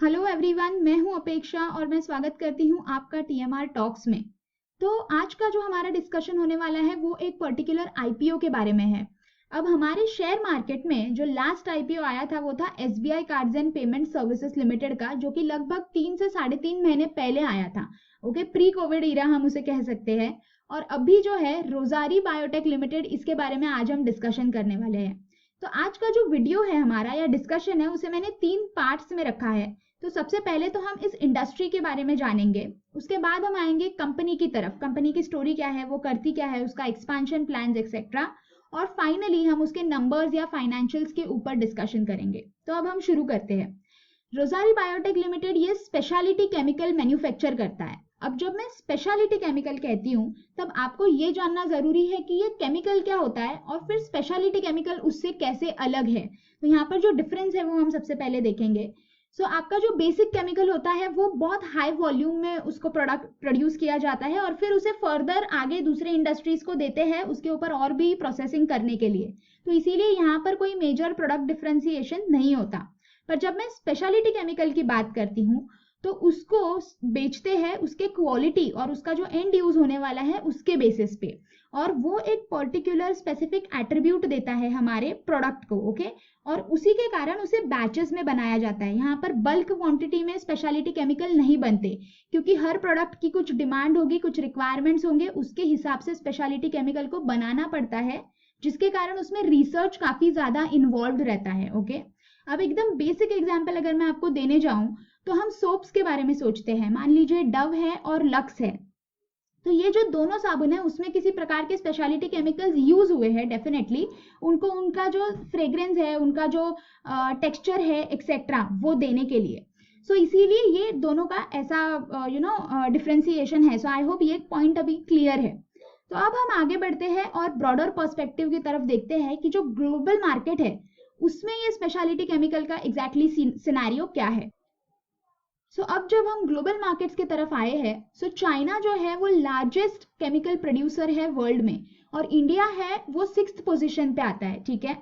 Hello everyone, मैं हूं अपेक्षा और मैं स्वागत करती हूं आपका टीएमआर टॉक्स में। तो आज का जो हमारा डिस्कशन होने वाला है वो एक पर्टिकुलर आईपीओ के बारे में है। अब हमारे शेयर मार्केट में जो लास्ट आईपीओ आया था वो था SBI cards and payment services limited का, जो कि लगभग 3 से 3.5 महीने पहले आया था। ओके, प्री कोविड ईरा हम उसे कह सकते हैं। और अभी जो है रोजारी बायोटेक लिमिटेड, इसके बारे में आज हम डिस्कशन करने वाले हैं। तो आज का जो वीडियो है हमारा या डिस्कशन है उसे मैंने 3 पार्ट्स में रखा है। तो सबसे पहले तो हम इस इंडस्ट्री के बारे में जानेंगे, उसके बाद हम आएंगे कंपनी की तरफ, कंपनी की स्टोरी क्या है, वो करती क्या है, उसका एक्सपेंशन प्लान्स एक्सेट्रा, और फाइनली हम उसके नंबर्स या फाइनेंशियल्स के ऊपर डिस्कशन करेंगे। तो अब हम शुरू करते हैं। रोजारी बायोटेक लिमिटेड ये स्पेशलिटी केमिकल मैन्युफैक्चर करता है। अब जब मैं स्पेशलिटी केमिकल कहती हूँ तब आपको ये जानना जरूरी है कि ये केमिकल क्या होता है और फिर स्पेशलिटी केमिकल उससे कैसे अलग है। तो यहाँ पर जो डिफरेंस है वो हम सबसे पहले देखेंगे। आपका जो बेसिक केमिकल होता है वो बहुत हाई वॉल्यूम में उसको प्रोडक्ट प्रोड्यूस किया जाता है और फिर उसे फर्दर आगे दूसरे इंडस्ट्रीज को देते हैं उसके ऊपर और भी प्रोसेसिंग करने के लिए। तो इसीलिए यहाँ पर कोई मेजर प्रोडक्ट डिफरेंशिएशन नहीं होता। पर जब मैं स्पेशलिटी केमिकल की बात करती हूँ तो उसको बेचते हैं उसके क्वालिटी और उसका जो एंड यूज होने वाला है उसके बेसिस पे, और वो एक पर्टिकुलर स्पेसिफिक एट्रीब्यूट देता है हमारे प्रोडक्ट को। ओके, और उसी के कारण उसे बैचेस में बनाया जाता है। यहाँ पर बल्क क्वांटिटी में स्पेशलिटी केमिकल नहीं बनते, क्योंकि हर प्रोडक्ट की कुछ डिमांड होगी, कुछ रिक्वायरमेंट्स होंगे, उसके हिसाब से स्पेशलिटी केमिकल को बनाना पड़ता है, जिसके कारण उसमें रिसर्च काफी ज्यादा इन्वॉल्व रहता है। ओके, अब एकदम बेसिक एग्जाम्पल अगर मैं आपको देने जाऊं तो हम सोप्स के बारे में सोचते हैं। मान लीजिए डव है और लक्स है, तो ये जो दोनों साबुन है उसमें किसी प्रकार के स्पेशलिटी केमिकल्स यूज हुए हैं डेफिनेटली, उनको उनका जो फ्रेग्रेंस है, उनका जो टेक्सचर है एक्सेट्रा वो देने के लिए। इसीलिए ये दोनों का ऐसा डिफरेंशिएशन है। आई होप ये पॉइंट अभी क्लियर है। तो अब हम आगे बढ़ते हैं और ब्रॉडर पर्सपेक्टिव की तरफ देखते हैं कि जो ग्लोबल मार्केट है उसमें ये स्पेशलिटी केमिकल का एग्जैक्टली सिनेरियो क्या है। अब जब हम ग्लोबल मार्केट्स की तरफ आए हैं, चाइना जो है वो लार्जेस्ट केमिकल प्रोड्यूसर है वर्ल्ड में, और इंडिया है वो 6th पोजीशन पे आता है। ठीक है,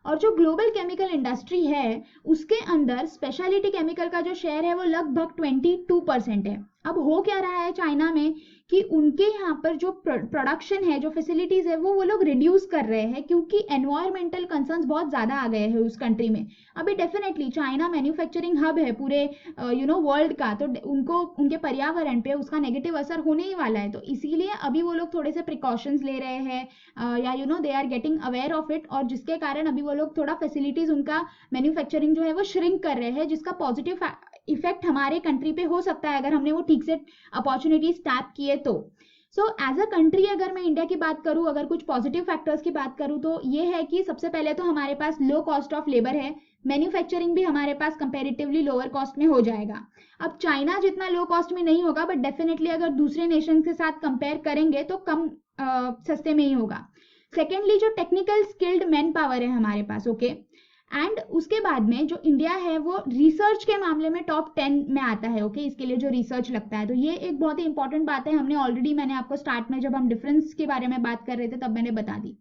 और जो ग्लोबल केमिकल इंडस्ट्री है उसके अंदर स्पेशलिटी केमिकल का जो शेयर है वो लगभग 22% है। अब हो क्या रहा है चाइना में कि उनके यहाँ पर जो प्रोडक्शन है, जो फैसिलिटीज है, वो लोग रिड्यूस कर रहे हैं, क्योंकि एनवायरमेंटल कंसर्न्स बहुत ज्यादा आ गए हैं उस कंट्री में। अभी डेफिनेटली चाइना मैन्युफैक्चरिंग हब है पूरे वर्ल्ड का, तो उनको उनके पर्यावरण पे उसका नेगेटिव असर होने ही वाला है। तो इसीलिए अभी वो लोग थोड़े से प्रिकॉशंस ले रहे हैं, या they are getting aware of it, और जिसके कारण अभी वो लोग थोड़ा फैसिलिटीज उनका मैन्युफैक्चरिंग जो है वो श्रिंक कर रहे हैं, जिसका पॉजिटिव इफेक्ट हमारे कंट्री पे हो सकता है अगर हमने वो ठीक से अपॉर्चुनिटीज टैप किए तो। एज अ कंट्री अगर मैं इंडिया की बात करूं, अगर कुछ पॉजिटिव फैक्टर्स की बात करूं, तो ये है कि सबसे पहले तो हमारे पास लो कॉस्ट ऑफ लेबर है, मैन्युफैक्चरिंग भी हमारे पास कंपैरेटिवली लोअर कॉस्ट में हो जाएगा। अब चाइना जितना लो कॉस्ट में नहीं होगा, बट डेफिनेटली अगर दूसरे नेशन के साथ कंपेयर करेंगे तो कम सस्ते में ही होगा। सेकेंडली, जो टेक्निकल स्किल्ड मैन पावर है हमारे पास। ओके, एंड उसके बाद में जो इंडिया है वो रिसर्च के मामले में टॉप 10 में आता है। ओके, इसके लिए जो रिसर्च लगता है, तो ये एक बहुत ही इंपॉर्टेंट बात है। मैंने आपको स्टार्ट में जब हम डिफरेंस के बारे में बात कर रहे थे तब मैंने बता दी।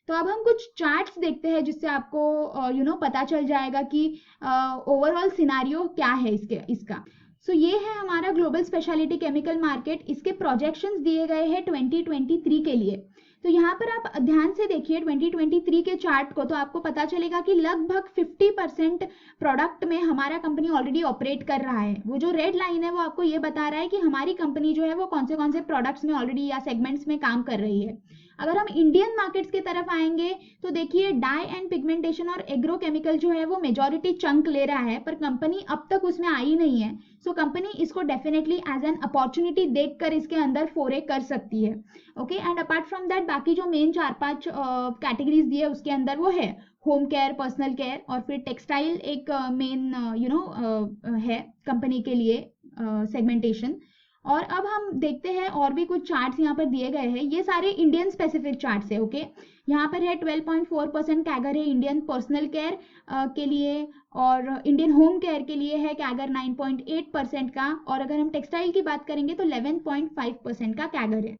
तो अब हम कुछ चार्ट्स देखते हैं जिससे आपको पता चल जाएगा कि ओवरऑल सिनारियो क्या है इसका। ये है हमारा ग्लोबल स्पेशलिटी केमिकल मार्केट। इसके प्रोजेक्शंस दिए गए हैं 2023 के लिए। तो यहाँ पर आप ध्यान से देखिए 2023 के चार्ट को, तो आपको पता चलेगा कि लगभग 50% प्रोडक्ट में हमारा कंपनी ऑलरेडी ऑपरेट कर रहा है। वो जो रेड लाइन है वो आपको ये बता रहा है कि हमारी कंपनी जो है वो कौन से प्रोडक्ट्स में ऑलरेडी या सेगमेंट्स में काम कर रही है। अगर हम इंडियन मार्केट्स की तरफ आएंगे तो देखिए डाई एंड पिगमेंटेशन और एग्रोकेमिकल जो है वो मेजॉरिटी चंक ले रहा है, पर कंपनी अब तक उसमें आई नहीं है। कंपनी इसको डेफिनेटली एज एन अपॉर्चुनिटी देखकर इसके अंदर फोरे कर सकती है। Okay, and apart from that बाकी जो मेन 4-5 कैटेगरीज दी है उसके अंदर वो है होम केयर, पर्सनल केयर, और फिर टेक्सटाइल एक मेन है कंपनी के लिए सेगमेंटेशन। और अब हम देखते हैं और भी कुछ चार्ट्स यहाँ पर दिए गए हैं। ये सारे इंडियन स्पेसिफिक चार्ट्स है। ओके, यहाँ पर है 12.4% कैगर है इंडियन पर्सनल केयर के लिए, और इंडियन होम केयर के लिए है कैगर 9.8% का, और अगर हम टेक्सटाइल की बात करेंगे तो 11.5% का कैगर है।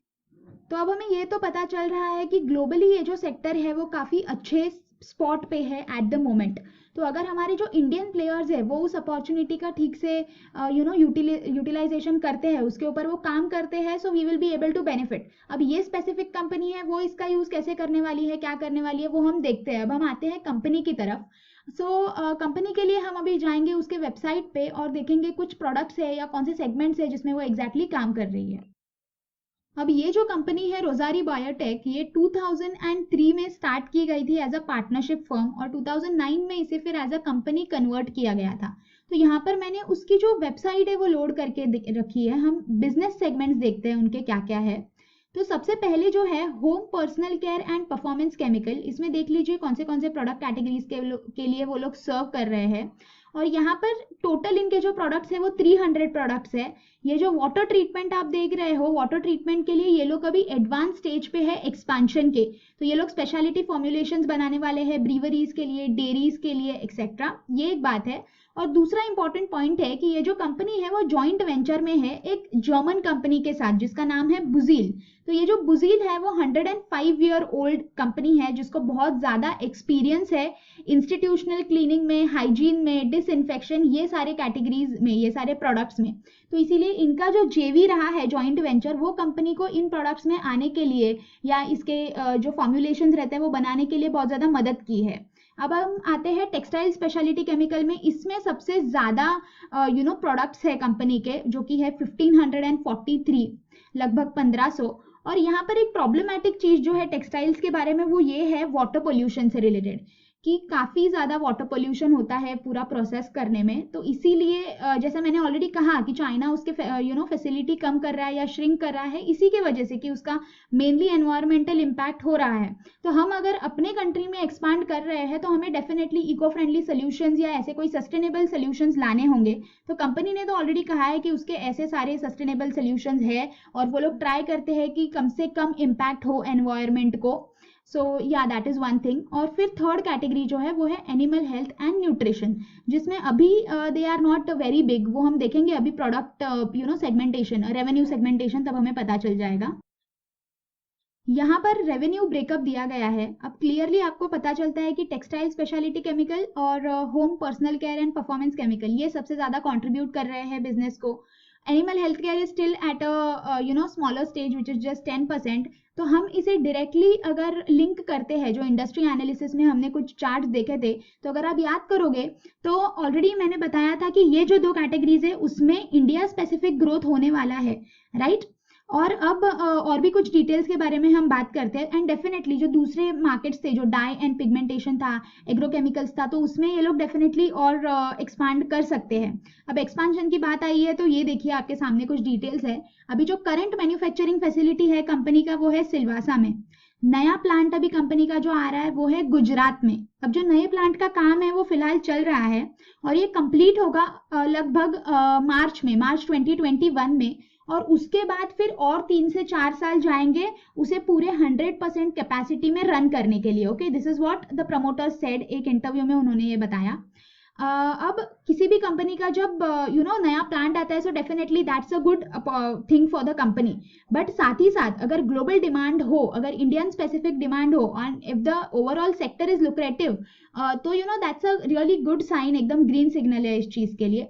तो अब हमें ये तो पता चल रहा है कि ग्लोबली ये जो सेक्टर है वो काफी अच्छे स्पॉट पे है एट द मोमेंट। तो अगर हमारे जो इंडियन प्लेयर्स है वो उस अपॉर्चुनिटी का ठीक से यूटिलाइजेशन करते हैं, उसके ऊपर वो काम करते हैं, so we will be able to benefit. अब ये स्पेसिफिक कंपनी है, वो इसका यूज कैसे करने वाली है, क्या करने वाली है, वो हम देखते हैं। अब हम आते हैं कंपनी की तरफ। कंपनी के लिए हम अभी जाएंगे उसके वेबसाइट पे और देखेंगे कुछ प्रोडक्ट्स है या कौन से सेगमेंट्स है जिसमें वो एग्जैक्टली काम कर रही है। अब ये जो कंपनी है रोजारी बायोटेक, ये 2003 में स्टार्ट की गई थी एज अ पार्टनरशिप फर्म और 2009 में इसे फिर एज अ कंपनी कन्वर्ट किया गया था। तो यहाँ पर मैंने उसकी जो वेबसाइट है वो लोड करके रखी है। हम बिजनेस सेगमेंट्स देखते हैं उनके क्या क्या है। तो सबसे पहले जो है home personal care and performance chemical, इसमें देख लीजिए कौन से प्रोडक्ट कैटेगरीज के लिए वो लोग सर्व कर रहे हैं। और यहाँ पर टोटल इनके जो प्रोडक्ट्स है वो 300 प्रोडक्ट्स है। ये जो वाटर ट्रीटमेंट आप देख रहे हो, वाटर ट्रीटमेंट के लिए ये लोग अभी एडवांस स्टेज पे है एक्सपांशन के। तो ये लोग स्पेशलिटी फॉर्मुलेशंस बनाने वाले हैं ब्रीवरीज के लिए, डेयरीज के लिए एक्सेट्रा। ये एक बात है। और दूसरा इंपॉर्टेंट पॉइंट है कि ये जो कंपनी है वो जॉइंट वेंचर में है एक जर्मन कंपनी के साथ जिसका नाम है बुजील। तो ये जो बुजील है वो 105 ईयर ओल्ड कंपनी है जिसको बहुत ज्यादा एक्सपीरियंस है इंस्टीट्यूशनल क्लीनिंग में, हाइजीन में, डिसइंफेक्शन, ये सारे कैटेगरीज में, ये सारे प्रोडक्ट्स में। तो इसीलिए इनका जो जेवी रहा है जॉइंट वेंचर, वो कंपनी को इन प्रोडक्ट्स में आने के लिए या इसके जो फॉर्मुलेशंस रहते हैं वो बनाने के लिए बहुत ज्यादा मदद की है। अब हम आते हैं टेक्सटाइल स्पेशलिटी केमिकल में। इसमें सबसे ज्यादा प्रोडक्ट्स है कंपनी के, जो कि है 1543, लगभग 1500। और यहाँ पर एक प्रॉब्लमैटिक चीज जो है टेक्सटाइल्स के बारे में वो ये है वाटर पोल्यूशन से रिलेटेड, कि काफी ज्यादा वाटर पोल्यूशन होता है पूरा प्रोसेस करने में। तो इसीलिए जैसे मैंने ऑलरेडी कहा कि चाइना उसके फैसिलिटी कम कर रहा है या श्रिंक कर रहा है, इसी के वजह से कि उसका मेनली एनवायरमेंटल इम्पैक्ट हो रहा है। तो हम अगर अपने कंट्री में एक्सपांड कर रहे हैं तो हमें डेफिनेटली इको फ्रेंडली सोल्यूशंस या ऐसे कोई सस्टेनेबल सोल्यूशंस लाने होंगे। तो कंपनी ने तो ऑलरेडी कहा है कि उसके ऐसे सारे सस्टेनेबल सोल्यूशंस है और वो लोग ट्राई करते हैं कि कम से कम इम्पैक्ट हो एनवायरमेंट को। सो या दैट इज वन थिंग। और फिर थर्ड कैटेगरी जो है वो है एनिमल हेल्थ एंड न्यूट्रिशन, जिसमें अभी they are not very big. वो हम देखेंगे अभी प्रोडक्ट सेगमेंटेशन, रेवेन्यू सेगमेंटेशन, तब हमें पता चल जाएगा। यहाँ पर रेवेन्यू ब्रेकअप दिया गया है। अब क्लियरली आपको पता चलता है कि टेक्सटाइल स्पेशलिटी केमिकल और home personal care and performance chemical ये सबसे ज्यादा कंट्रीब्यूट कर रहे हैं बिजनेस को। Animal health care is still at a smaller stage which is just 10%। तो हम इसे डायरेक्टली अगर लिंक करते हैं, जो इंडस्ट्री एनालिसिस में हमने कुछ चार्ट देखे थे, तो अगर आप याद करोगे तो ऑलरेडी मैंने बताया था कि ये जो दो कैटेगरीज है उसमें इंडिया स्पेसिफिक ग्रोथ होने वाला है, राइट। और अब और भी कुछ डिटेल्स के बारे में हम बात करते हैं। एंड डेफिनेटली जो दूसरे मार्केट्स थे, जो डाई एंड पिगमेंटेशन था, एग्रोकेमिकल्स था, तो उसमें ये लोग डेफिनेटली और एक्सपांड कर सकते हैं। अब एक्सपांशन की बात आई है तो ये देखिए आपके सामने कुछ डिटेल्स है। अभी जो करंट मैन्युफैक्चरिंग फैसिलिटी है कंपनी का वो है सिलवासा में। नया प्लांट अभी कंपनी का जो आ रहा है वो है गुजरात में। अब जो नए प्लांट का काम है वो फिलहाल चल रहा है और ये कंप्लीट होगा लगभग मार्च 2021 में। और उसके बाद फिर और 3 से 4 साल जाएंगे उसे पूरे 100% कैपेसिटी में रन करने के लिए। Okay, this is what the promoters said, एक इंटरव्यू में उन्होंने ये बताया। अब किसी भी कंपनी का जब नया प्लांट आता है, so definitely that's a good thing for the company. But साथ ही साथ अगर ग्लोबल डिमांड हो, अगर इंडियन स्पेसिफिक डिमांड हो and if the overall sector is lucrative, तो that's a really good sign, एकदम ग्रीन सिग्नल है इस चीज के लिए।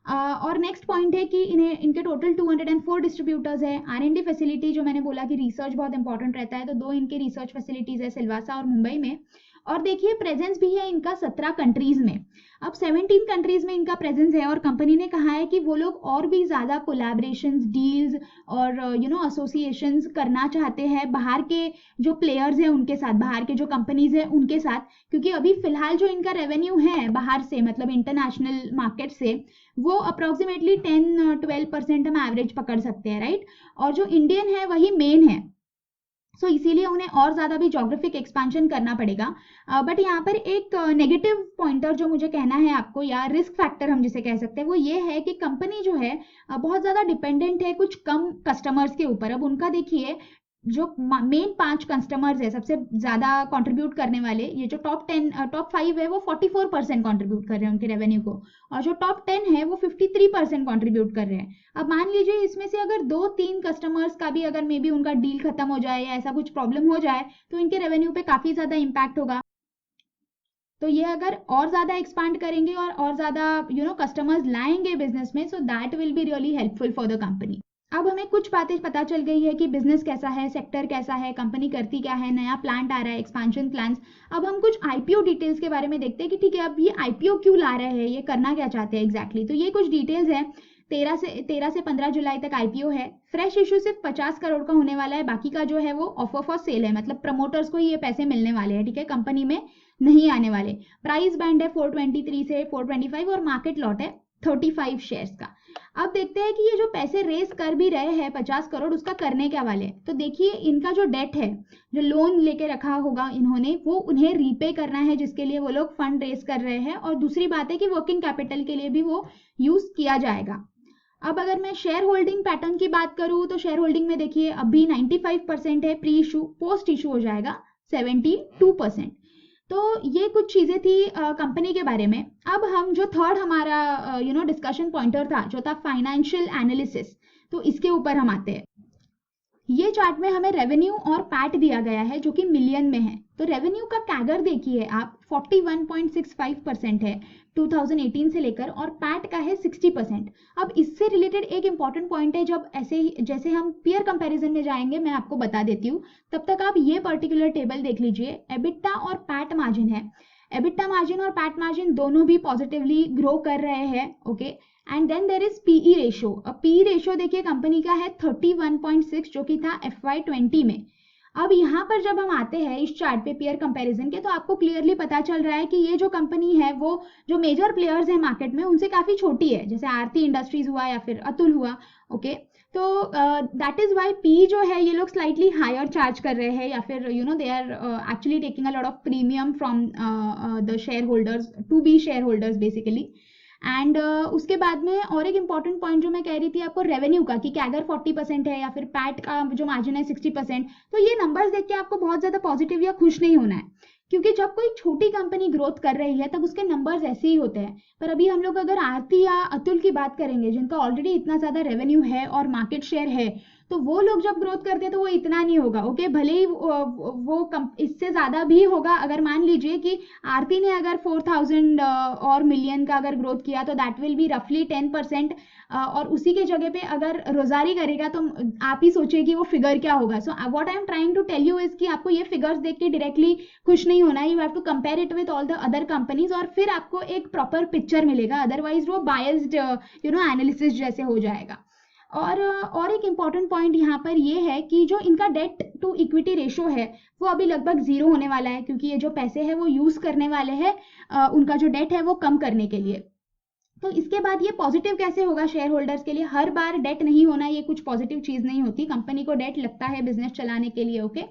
और नेक्स्ट पॉइंट है कि इनके टोटल 204 डिस्ट्रीब्यूटर्स है। R&D फैसिलिटी, जो मैंने बोला कि रिसर्च बहुत इंपॉर्टेंट रहता है, तो 2 इनके रिसर्च फैसिलिटीज है, सिलवासा और मुंबई में। और देखिए प्रेजेंस भी है इनका 17 कंट्रीज में। अब 17 कंट्रीज में इनका प्रेजेंस है और कंपनी ने कहा है कि वो लोग और भी ज्यादा कोलैबोरेशंस, डील्स और एसोसिएशंस करना चाहते हैं बाहर के जो प्लेयर्स हैं उनके साथ, बाहर के जो कंपनीज हैं उनके साथ। क्योंकि अभी फिलहाल जो इनका रेवेन्यू है बाहर से, मतलब इंटरनेशनल मार्केट से, वो अप्रोक्सीमेटली 10-12% हम एवरेज पकड़ सकते हैं, राइट। और जो इंडियन है वही मेन है, सो इसीलिए उन्हें और ज्यादा भी जोग्राफिक एक्सपेंशन करना पड़ेगा। बट यहाँ पर एक नेगेटिव पॉइंटर जो मुझे कहना है आपको, या रिस्क फैक्टर हम जिसे कह सकते हैं, वो ये है कि कंपनी जो है बहुत ज्यादा डिपेंडेंट है कुछ कम कस्टमर्स के ऊपर। अब उनका देखिए जो मेन 5 कस्टमर्स है सबसे ज्यादा कंट्रीब्यूट करने वाले, ये जो टॉप 5 है वो 44% कंट्रीब्यूट कर रहे हैं उनके रेवेन्यू को, और जो टॉप 10 है वो 53% कंट्रीब्यूट कर रहे हैं। अब मान लीजिए इसमें से अगर 2-3 कस्टमर्स का भी अगर मे बी उनका डील खत्म हो जाए या ऐसा कुछ प्रॉब्लम हो जाए तो इनके रेवेन्यू पे काफी ज्यादा इम्पैक्ट होगा। तो ये अगर और ज़्यादा एक्सपांड करेंगे और ज़्यादा कस्टमर्स लाएंगे बिजनेस में, so that will be really helpful for the company. अब हमें कुछ बातें पता चल गई है कि बिजनेस कैसा है, सेक्टर कैसा है, कंपनी करती क्या है, नया प्लांट आ रहा है, एक्सपांशन प्लान्स। अब हम कुछ आईपीओ डिटेल्स के बारे में देखते हैं कि ठीक है, अब ये आईपीओ क्यों ला रहे हैं, ये करना क्या चाहते हैं एग्जैक्टली। तो ये कुछ डिटेल्स हैं। 13 से 15 जुलाई तक आईपीओ है। फ्रेश इशू सिर्फ 50 करोड़ का होने वाला है, बाकी का जो है वो ऑफर फॉर सेल है, मतलब प्रमोटर्स को ही ये पैसे मिलने वाले हैं, ठीक है, कंपनी में नहीं आने वाले। प्राइस बैंड है 423 से 425 और मार्केट लॉट है 35 शेयर्स का। अब देखते हैं कि ये जो पैसे रेस कर भी रहे हैं 50 करोड़, उसका करने क्या वाले। तो देखिए, इनका जो डेट है, जो लोन लेके रखा होगा इन्होंने, वो उन्हें रीपे करना है, जिसके लिए वो लोग फंड रेस कर रहे हैं। और दूसरी बात है कि वर्किंग कैपिटल के लिए भी वो यूज किया जाएगा। अब अगर मैं शेयर होल्डिंग पैटर्न की बात करूं तो शेयर होल्डिंग में देखिए अभी 95% है, प्री इशू, पोस्ट इशू हो जाएगा 72%। तो ये कुछ चीजें थी कंपनी के बारे में। अब हम जो थर्ड हमारा डिस्कशन पॉइंटर था, जो था फाइनेंशियल एनालिसिस, तो इसके ऊपर हम आते हैं। ये चार्ट में हमें रेवेन्यू और पैट दिया गया है जो कि मिलियन में है। तो रेवेन्यू का कैगर देखिए आप, 41.65% है 2018 से लेकर, और पैट का है 60%। अब इससे रिलेटेड एक इंपॉर्टेंट पॉइंट है, जब ऐसे ही जैसे हम पीयर कंपैरिजन में जाएंगे मैं आपको बता देती हूँ, तब तक आप ये पर्टिकुलर टेबल देख लीजिए। एबिटा और पैट मार्जिन है, एबिटा मार्जिन और पैट मार्जिन दोनों भी पॉजिटिवली ग्रो कर रहे हैं, okay. And then there is PE ratio. अब पीई रेशियो देखिए कंपनी का है 31.6, जो कि था FY20 में। अब यहाँ पर जब हम आते हैं इस चार्ट पे पीयर कंपैरिजन के, तो आपको क्लियरली पता चल रहा है कि ये जो कंपनी है वो जो मेजर प्लेयर्स हैं मार्केट में उनसे काफी छोटी है, जैसे आरती इंडस्ट्रीज हुआ या फिर अतुल हुआ, ओके। तो दैट इज वाई पी जो है ये लोग स्लाइटली हायर चार्ज कर रहे हैं, या फिर they are actually taking a lot of premium from the shareholders to be shareholders basically. And उसके बाद में और एक इंपॉर्टेंट पॉइंट जो मैं कह रही थी आपको रेवेन्यू का, कि कैगर 40% है या फिर पैट का जो मार्जिन है 60%। तो ये नंबर्स देख के आपको बहुत ज्यादा पॉजिटिव या खुश नहीं होना है, क्योंकि जब कोई छोटी कंपनी ग्रोथ कर रही है तब उसके नंबर्स ऐसे ही होते हैं। पर अभी हम लोग अगर आरती या अतुल की बात करेंगे, जिनका ऑलरेडी इतना ज्यादा रेवेन्यू है और मार्केट शेयर है, तो वो लोग जब ग्रोथ करते हैं तो वो इतना नहीं होगा, ओके। भले ही वो इससे ज्यादा भी होगा। अगर मान लीजिए कि आरती ने अगर 4000 और मिलियन का अगर ग्रोथ किया, तो दैट विल बी रफली 10%। और उसी के जगह पे अगर रोजारी करेगा तो आप ही सोचिए कि वो फिगर क्या होगा। So what I am trying to tell you is कि आपको ये फिगर्स देख के डायरेक्टली खुश नहीं होना है। You have to compare it with all the other companies, और फिर आपको एक प्रॉपर पिक्चर मिलेगा। अदरवाइज वो बायस्ड एनालिसिस जैसे हो जाएगा। और एक इंपॉर्टेंट पॉइंट यहाँ पर ये है कि जो इनका डेट टू इक्विटी रेशो है वो अभी लगभग 0 होने वाला है, क्योंकि ये जो पैसे हैं वो यूज करने वाले हैं उनका जो डेट है वो कम करने के लिए। तो इसके बाद ये पॉजिटिव कैसे होगा शेयर होल्डर्स के लिए? हर बार डेट नहीं होना ये कुछ पॉजिटिव चीज नहीं होती। कंपनी को डेट लगता है बिजनेस चलाने के लिए, ओके।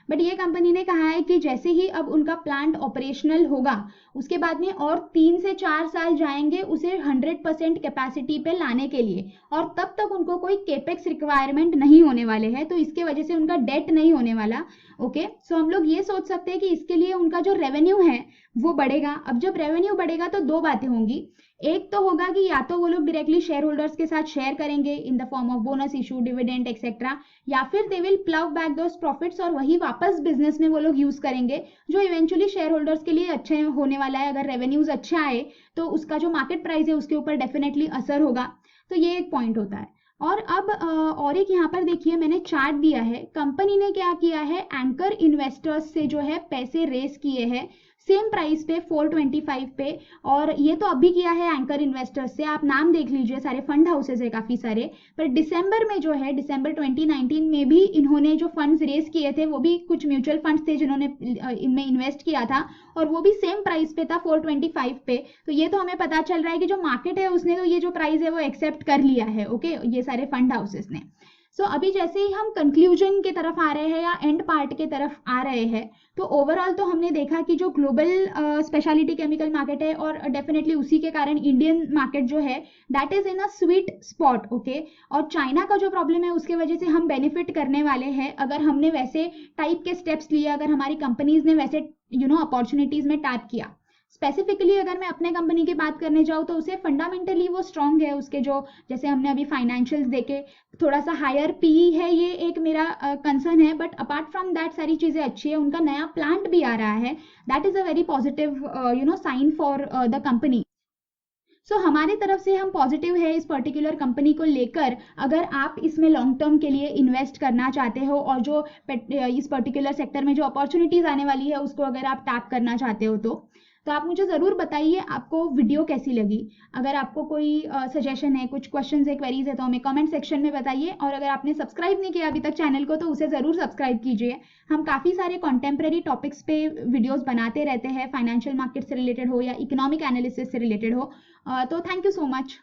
बट ये कंपनी ने कहा है कि जैसे ही अब उनका प्लांट ऑपरेशनल होगा, उसके बाद में और 3 से 4 साल जाएंगे उसे 100% कैपेसिटी पे लाने के लिए, और तब तक उनको कोई केपेक्स रिक्वायरमेंट नहीं होने वाले हैं। तो इसके वजह से उनका डेट नहीं होने वाला, ओके। सो हम लोग ये सोच सकते हैं कि इसके लिए उनका जो रेवेन्यू है वो बढ़ेगा। अब जब रेवेन्यू बढ़ेगा तो 2 बातें होंगी। एक तो होगा कि या तो वो लोग डायरेक्टली शेयर होल्डर्स के साथ शेयर करेंगे in the form of bonus issue, dividend etcetera, या फिर they will plough back those profits और वही वापस बिजनेस में वो लोग यूज करेंगे, जो इवेंचुअली शेयर होल्डर्स के लिए अच्छे होने वाला है। अगर रेवेन्यूज अच्छा आए तो उसका जो मार्केट प्राइस है उसके ऊपर डेफिनेटली असर होगा। तो ये एक पॉइंट होता है। और अब और एक यहाँ पर देखिए मैंने चार्ट दिया है, कंपनी ने क्या किया है, एंकर इन्वेस्टर्स से जो है पैसे रेस किए हैं सेम प्राइस पे 425 पे, और ये तो अभी किया है एंकर इन्वेस्टर्स से। आप नाम देख लीजिए, सारे फंड हाउसेस है काफी सारे। पर दिसंबर में जो है, दिसंबर 2019 में भी इन्होंने जो फंड्स रेस किए थे वो भी कुछ म्यूचुअल फंड्स थे जिन्होंने इनमें इन्वेस्ट किया था, और वो भी सेम प्राइस पे था 425 पे। तो ये तो हमें पता चल रहा है कि जो मार्केट है उसने तो ये जो प्राइस है वो एक्सेप्ट कर लिया है, ओके, ये सारे फंड हाउसेस ने। सो अभी जैसे ही हम कंक्लूजन की तरफ आ रहे हैं या एंड पार्ट की तरफ आ रहे हैं, तो ओवरऑल तो हमने देखा कि जो ग्लोबल स्पेशलिटी केमिकल मार्केट है, और डेफिनेटली उसी के कारण इंडियन मार्केट जो है that is in a sweet spot, okay. और चाइना का जो प्रॉब्लम है उसके वजह से हम बेनिफिट करने वाले हैं अगर हमने वैसे टाइप के स्टेप्स लिए, अगर हमारी कंपनीज ने वैसे अपॉर्चुनिटीज में टैप किया। स्पेसिफिकली अगर मैं अपने कंपनी की बात करने जाऊँ तो उसे फंडामेंटली वो स्ट्रांग है, उसके जो जैसे हमने अभी फाइनेंशियल्स देखे, थोड़ा सा हायर पीई है, ये एक मेरा कंसर्न है, बट अपार्ट फ्रॉम दैट सारी चीज़ें अच्छी है। उनका नया प्लांट भी आ रहा है, that is a very positive sign for the company. So हमारे तरफ से हम पॉजिटिव है इस पर्टिकुलर कंपनी को लेकर। अगर आप इसमें लॉन्ग टर्म के लिए इन्वेस्ट करना चाहते हो और जो इस पर्टिकुलर सेक्टर में जो अपॉर्चुनिटीज आने वाली है उसको अगर आप टैप करना चाहते हो तो आप मुझे ज़रूर बताइए आपको वीडियो कैसी लगी। अगर आपको कोई सजेशन है, कुछ क्वेश्चन है, क्वेरीज है, तो हमें कमेंट सेक्शन में बताइए। और अगर आपने सब्सक्राइब नहीं किया अभी तक चैनल को तो उसे ज़रूर सब्सक्राइब कीजिए। हम काफ़ी सारे कॉन्टेम्प्रेरी टॉपिक्स पे वीडियोस बनाते रहते हैं, फाइनेंशियल मार्केट से रिलेटेड हो या इकोनॉमिक एनालिसिस से रिलेटेड हो। तो थैंक यू सो मच।